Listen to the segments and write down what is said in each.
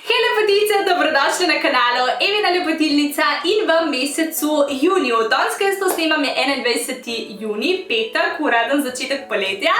Hej lepotice, dobrodošli na kanalu Evina Lepotilnica in v mesecu juniju. Danes, ko jaz to snemam, je 21. junij, petek, uraden začetek poletja,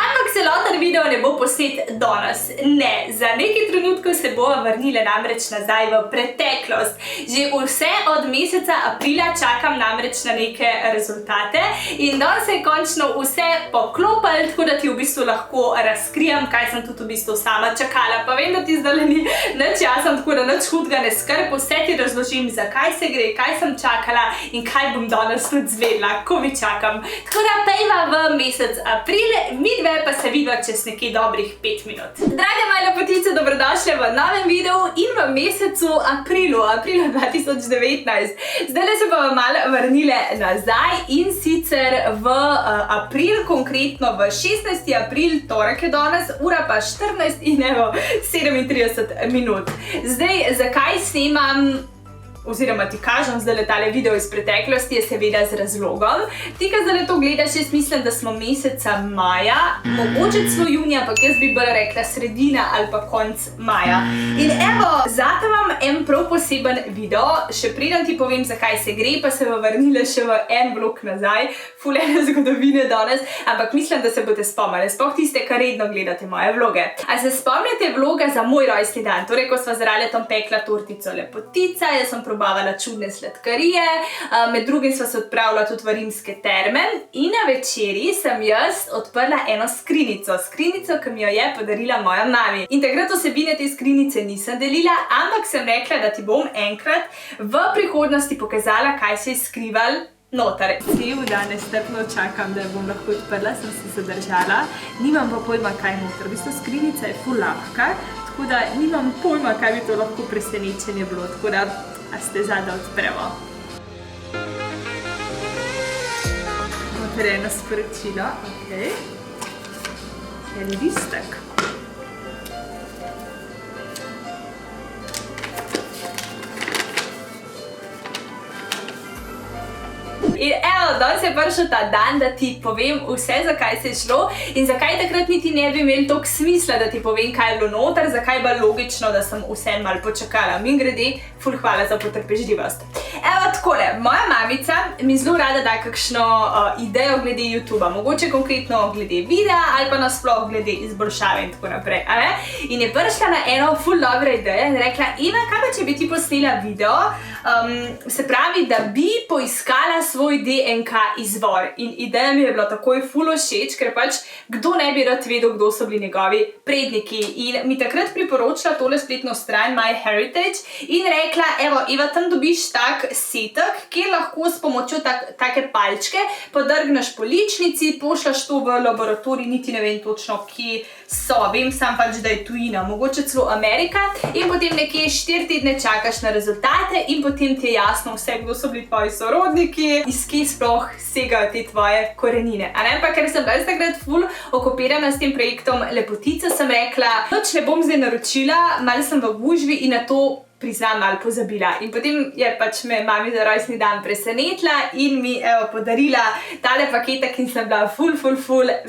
ampak celoten video ne bo posnet danes. Ne, za nekaj trenutkov se bova vrnila namreč nazaj v preteklost. Že vse od meseca aprila čakam namreč na neke rezultate in danes se je končno vse poklopilo, tako da ti v bistvu lahko razkrijem, kaj sem tudi v bistvu sama čakala. Pa vem, da ti zdaj ni nič jasno, tako da nič hudega ne skrb, vse ti razložim, zakaj se gre, kaj sem čakala in kaj bom danes tudi zvedla, ko mi čakam. Tako da pejva v mesec april, midve pa se vidiva čez nekaj dobrih 5 minut. Drage moje lepotice, dobrodošli v novem videu in v mesecu aprilu 2019. Zdaj se bomo malo vrnile nazaj in sicer v april, konkretno v 16. april, torek je danes, ura pa 14 in evo 37 minut. Zdaj, zakaj snemam, oziroma ti kažem zdaj tale video iz preteklosti, je seveda z razlogom. Ti, ki zdaj to gledaš, jaz mislim, da smo meseca maja, mogoče celo junija, ampak jaz bi bolj rekla sredina ali pa konc maja. In evo, zate imam en prav poseben video, še preden ti povem, zakaj se gre, pa se bo vrnila še v en vlog nazaj, ful ene zgodovine danes, ampak mislim, da se boste spomnili, sploh tiste, ki redno gledate moje vloge. A se spomnite vloga za moj rojstni dan, torej, ko sva z Raletom pekla tortico Lepotica, jaz sem probavala čudne sladkarije, med drugim sva se odpravila tudi v rimske terme in na večerji sem jaz odprla eno skrinjico, ki mi jo je podarila moja mami. In takrat vsebine te skrinjice nisem delila, ampak sem rekla, da ti bom enkrat v prihodnosti pokazala, kaj se je skrival noter. Cel dan nestrpno čakam, da bom lahko odprla, sem se zadržala, nimam pa pojma, kaj je noter. V bistvu skrinjica je ful lahka, tako da nimam pojma, kaj bi to lahko presenečenje bilo, tako da a ste zada odpremo. Noter je eno sporočilo, okej. En listek. In evo, danes je prišel ta dan, da ti povem vse, zakaj se je šlo in zakaj takrat niti ne bi imeli toliko smisla, da ti povem, kaj je bilo noter, zakaj je bilo logično, da sem vse malo počakala. Mimogrede, ful hvala za potrpežljivost. Evo takole, moja mamica mi zelo rada da kakšno idejo glede YouTubea, mogoče konkretno glede videa ali pa nasploh glede izboljšave in tako naprej, a ne? In je prišla na eno ful dobra ideja in rekla, Eva, kaj pa če bi ti posnela video, se pravi, da bi poiskala svoj DNK izvor. In ideja mi je bila takoj ful všeč, ker pač kdo ne bi rad vedel, kdo so bili njegovi predniki. In mi takrat priporočila tole spletno stran MyHeritage in rekla, evo, Eva, tam dobiš tak setek, kjer lahko s pomočjo take palčke podrgneš po ličnici, pošljaš to v laboratorij, niti ne vem točno, kje so. Vem sam pač, da je tujina, mogoče celo Amerika, in potem nekje 4 tedne čakaš na rezultate in potem ti je jasno vse, kdo so bili tvoji sorodniki, iz kje sploh segajo te tvoje korenine. A ne, pa ker sem bila takrat ful okupirana s tem projektom Lepotica, sem rekla, noč ne bom zdaj naročila, malo sem v gužvi in na to priznam, malo pozabila. In potem je pač me mami za rojstni dan presenetila in mi, evo, podarila tale paketek in sem bila ful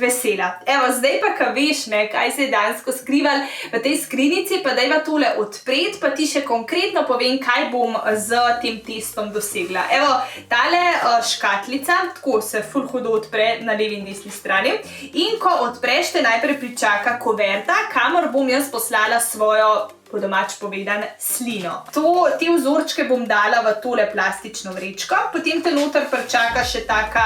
vesela. Evo, zdaj pa, ko veš, ne, kaj se je dansko skrival v tej skrinjici, pa dajva tole odpret, pa ti še konkretno povem, kaj bom z tem testom dosegla. Evo, tale škatlica, tako se ful hudo odpre na levi in desni strani in ko odpreš, te najprej pričaka kuverta, kamor bom jaz poslala svojo, po domač povedan, slino. Te vzorčke bom dala v tole plastično vrečko, potem te noter pričaka še taka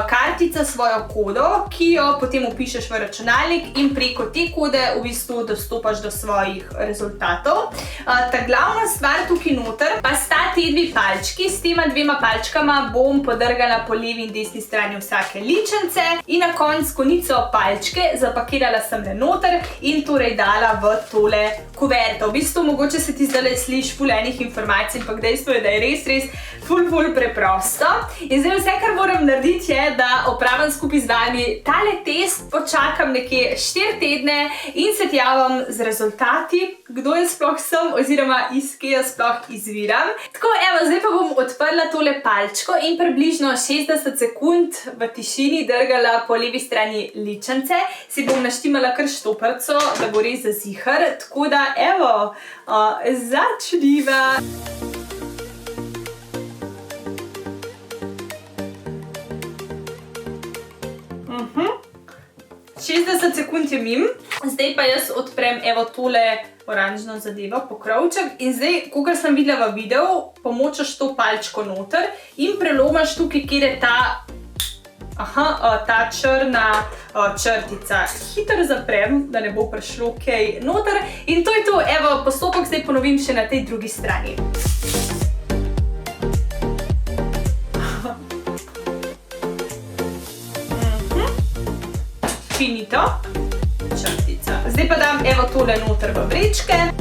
kartica s svojo kodo, ki jo potem vpišeš v računalnik in preko te kode v bistvu dostopaš do svojih rezultatov. Ta glavna stvar tukaj noter pa sta te dve palčki, s tema dvema palčkama bom podrgala po levi in desni strani vsake ličence in na konc konico palčke zapakirala sem le noter in torej dala v tole kuverto. V bistvu mogoče se ti zdaj sliši ful enih informacij, ampak dejstvo je, da je res ful preprosto. In zdaj vse, kar moram narediti, je, da opravim skupaj z vami tale test, počakam nekje 4 tedne in se ti javim z rezultati, kdo jaz sploh sem oziroma iz kje jaz sploh izviram. Tako, evo, zdaj pa bom odprla tole palčko in približno 60 sekund v tišini drgala po levi strani ličence. Si bom naštimala kar štoparco, da bo res za zihar. Tako da, evo, Zanimivo. Začniva. 60 sekund je mim, zdaj pa jaz odprem evo tole oranžno zadevo, pokrovček, in zdaj, kakor sem videla v videu, pomočaš to palčko noter in prelomaš tukaj, kjer je ta črna črtica. Hitro zaprem, da ne bo prišlo kaj noter, in to je to, evo, postopek zdaj ponovim še na tej drugi strani. Finito, črtica. Zdaj pa dam evo tole noter v vrečke.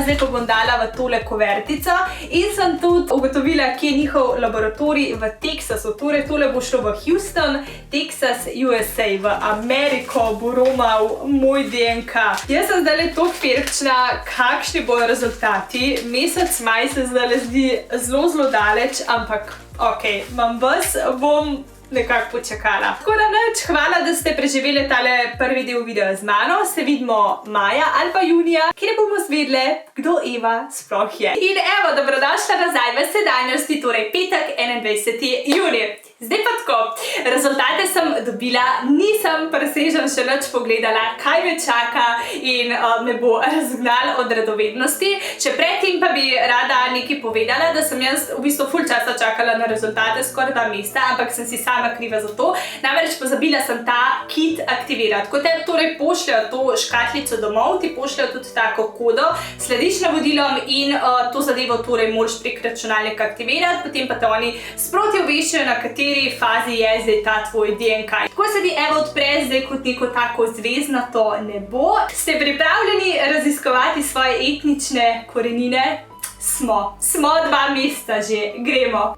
Zdaj pa bom dala v tole kuvertico in sem tudi ugotovila, kje je njihov laboratorij v Teksasu. Torej, tole bo šlo v Houston, Texas, USA, v Ameriko bo romal moj DNK. Jaz sem zdaj toliko ferkčna, kakšni bojo rezultati. Mesec maj se zdaj zdi zelo daleč, ampak okej, imam vas, bom nekako počakala. Tako da nič, hvala, da ste preživeli tale prvi del videa z mano. Se vidimo maja ali pa junija, kjer bomo zvedle, kdo Eva sploh je. In evo, dobrodošla nazaj v sedanjosti, torej petek, 21. junij. Zdaj pa tako, rezultate sem dobila, nisem presežen še nič pogledala, kaj me čaka in me bo razgnal od radovednosti. Še predtem pa bi rada nekaj povedala, da sem jaz v bistvu ful časa čakala na rezultate, skoraj 2 meseca, ampak sem si sama kriva za to. Namreč pozabila sem ta kit aktivirati. Ko te torej pošljajo to škatlico domov, ti pošljajo tudi tako kodo, slediš navodilom in to zadevo torej moraš prek računalnika aktivirati, potem pa te oni sproti obveščajo, na kateri fazi je zdaj ta tvoj DNK. Tako se ti evo odpre zdaj kot neko tako zvezdnato nebo. Ste pripravljeni raziskovati svoje etnične korenine? Smo 2 meseca že, gremo.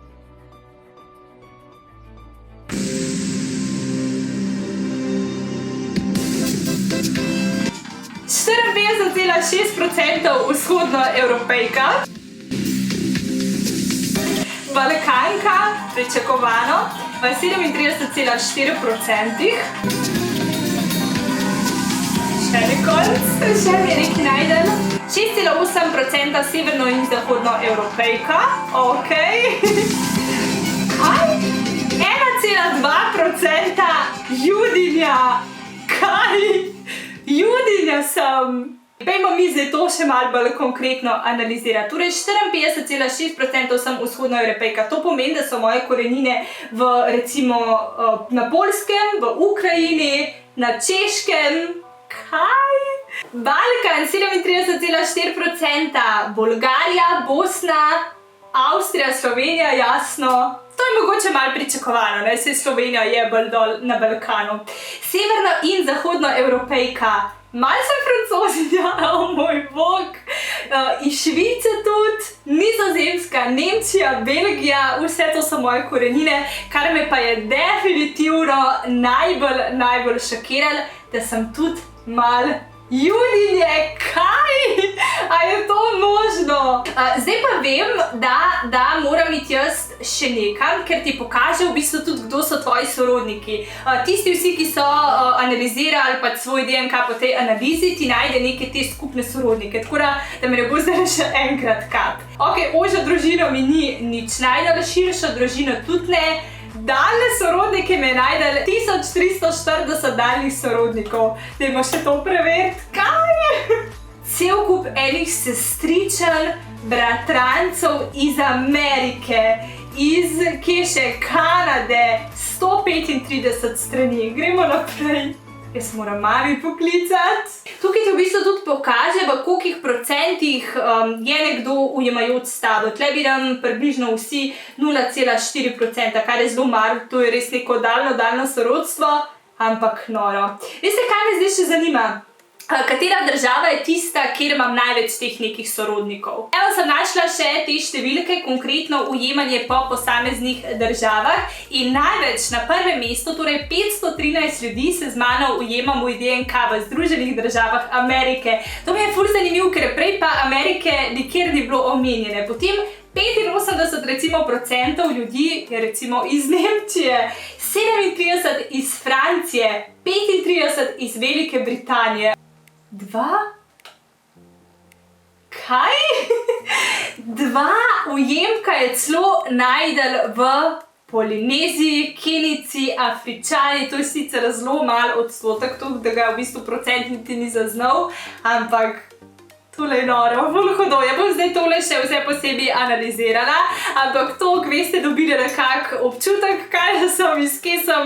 54,6% vzhodnoevropejka. Balkanka, pričakovano, v 37,4%. Še nekonc, še nekaj najdem. 6,8% severno- in zahodnoevropejka. Okej. Kaj? 1,2% Judinja. Kaj? Judinja sem. Pejmo mi zdaj to še malo bolj konkretno analizirati. Torej, 54,6% sem vzhodnoevropejka. To pomeni, da so moje korenine v, recimo, na Poljskem, v Ukrajini, na Češkem. Kaj? Balkan, 37,4%. Bolgarija, Bosna, Avstrija, Slovenija, jasno. To je mogoče malo pričakovano, ne? Saj Slovenija je bolj dol na Balkanu. Severno- in zahodnoevropejka. Malo sem Francozinja, moj bog. Iz Švice tudi, Nizozemska, Nemčija, Belgija, vse to so moje korenine, kar me pa je definitivno najbolj šokiralo, da sem tudi malo Judinje. Kaj? A je to možno? Zdaj pa vem, da moram iti jaz še nekam, ker ti pokaže v bistvu tudi, kdo so tvoji sorodniki. Tisti vsi, ki so analizirali pač svoj DNK po tej analizi, ti najde neke te skupne sorodnike. Tako da me ne bo zdaj še enkrat kap. Ok, ožja družina mi ni nič najdala, širša družina tudi ne. Daljne sorodnike me je najdel 1340 daljnih sorodnikov. Dajmo še to preveriti. Kaj je? Cel kup enih sestričen, bratrancev iz Amerike, iz kje še Kanade, 135 strani. Gremo naprej. Jaz moram mami poklicati. Tukaj ti v bistvu tudi pokaže, v kolikih procentih je nekdo ujemajoč s tabo. Tle vidim približno vsi 0,4%, kar je zelo malo, to je res neko daljno sorodstvo, ampak noro. Veste, kaj me zdaj še zanima? Katera država je tista, kjer imam največ teh nekih sorodnikov? Evo, sem našla še te številke, konkretno ujemanje po posameznih državah in največ na prvem mestu, torej 513 ljudi se z mano ujema moj DNK v Združenih državah Amerike. To mi je ful zanimivo, ker prej pa Amerike nikjer ni bilo omenjene. Potem 85% recimo procentov ljudi je recimo iz Nemčije, 37 iz Francije, 35 iz Velike Britanije. 2? kaj? 2 ujemka je celo najdel v Polineziji, Kenijci, Afričani, to je sicer zelo mal odstotek, da ga v bistvu procent niti ni zaznal, ampak tole je noro, bolj hudo. Ja bom zdaj tole še vse posebej analizirala, ampak toliko veste dobili nekak občutek, kaj sem,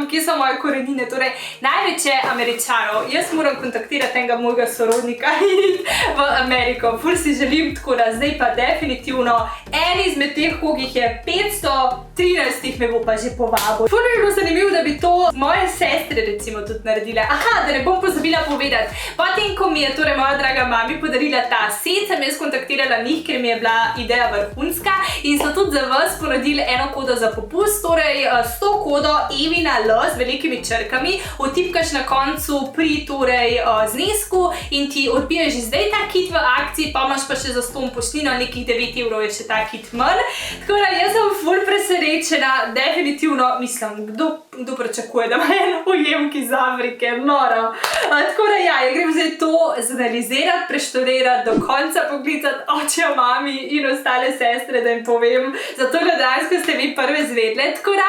kje so moje korenine. Torej, največ je Američanov. Jaz moram kontaktirati enega mojega sorodnika in v Ameriko. Ful si želim, tako da zdaj pa definitivno en izmed teh, koliko jih je 513, me bo pa že povabil. Ful bi bilo zanimivo, da bi to moje sestre recimo tudi naredile. Aha, da ne bom pozabila povedati. Potem, ko mi je torej moja draga mami podarila ta set, sem jaz kontaktirala njih, ker mi je bila ideja vrhunska in so tudi za vas ponudili eno kodo za popust, torej s to kodo Evina L z velikimi črkami vtipkaš na koncu pri torej znesku in ti odbije že zdaj ta kit v akciji, pa imaš pa še za ston poštnino, nekih 9 evrov je še ta kit manj. Tako da jaz sem ful presrečena, definitivno, mislim, kdo pričakuje, da ima en ujemk iz Afrike, noro. Tako da ja, grem zdaj to zanalizirati, preštudirati, do konca poklicati očja, mami in ostale sestre, da jim povem za to gledansko ste vi prve zvedle. Tako da,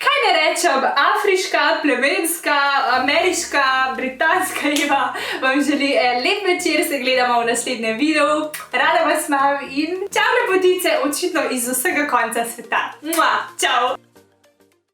kaj ne rečem, afriška, plemenska, ameriška, britanska Eva vam želi lep večer, se gledamo v naslednjem videu. Rada vas imam in čau lepotice, očitno iz vsega konca sveta. Čau!